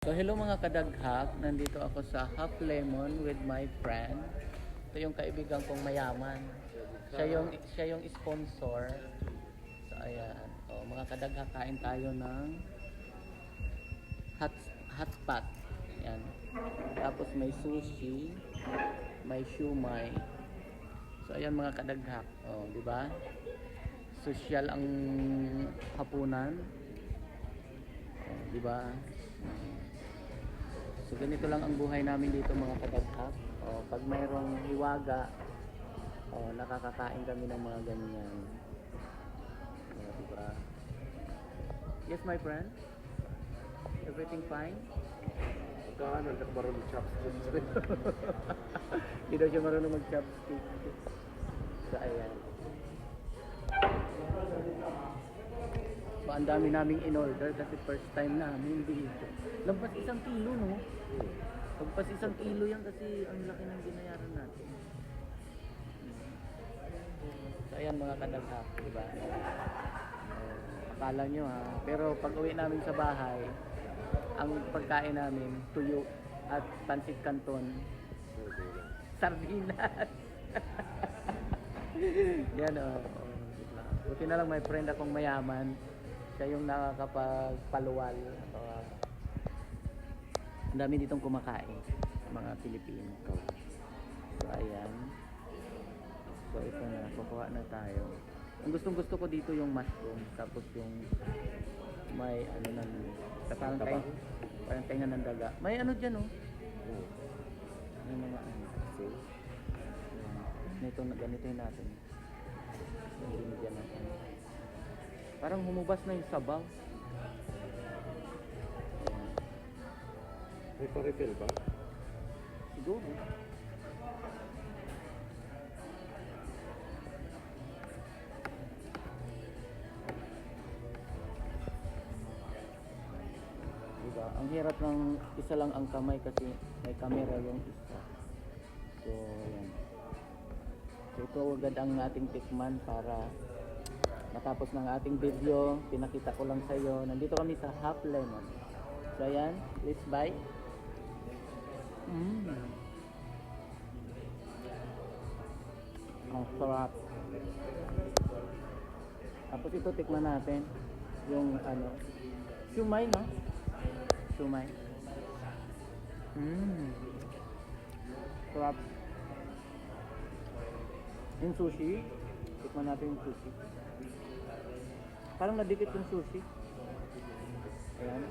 So hello mga kadaghak, nandito ako sa Half Lemon with my friend. Ito yung kaibigan kong mayaman. Siya yung sponsor. So ayan, mga kadaghak, kain tayo ng hot pot. Ayan. Tapos may sushi, may shumai. So ayan mga kadaghak, di ba? Social ang hapunan. Di ba? So ganito lang ang buhay namin dito mga kadaghak. Pag mayroong hiwaga, nakakakain kami ng mga ganyan. Diba? Yes, my friend? Everything fine? Ano, hindi ako marunong chopsticks. Hindi daw siya marunong mag-chopstick. So ayan. So ang dami naming in-order kasi first time namin dito. Lampas 1 kilo, no? Lampas 1 kilo yan kasi ang laki ng binayaran natin. So ayan mga kadaghak, diba? Akala nyo ha. Pero pag uwi namin sa bahay, ang pagkain namin, tuyo at pansit canton. Sardinas. Yan diba? Buti na lang may friend akong mayaman. Siya yung nakakapagpaluwal. Ang dami ditong kumakain mga Pilipino. So ayan. So ito na, kukuha na tayo. Ang gusto ko dito yung mushroom, tapos yung may ano nang parang tainga ng daga. May ano diyan May mga ano. Nito na ganito natin. Binigyan natin. Parang humubas na yung sabaw. May pa-refill ba? Siguro. Diba? Ang hirap ng isa lang ang kamay kasi may camera yung isa. So, yan. So, ito agad ang ating tikman para matapos ng ating video. Pinakita ko lang sa iyo. Nandito kami sa Half Lemon. So, ayan. Let's bite. Ang sarap. Tapos ito tikman natin yung ano, shumai, no? Shumai. Sarap. Yung sushi, tikman natin yung sushi. Parang nadikit yung sushi. Ayan.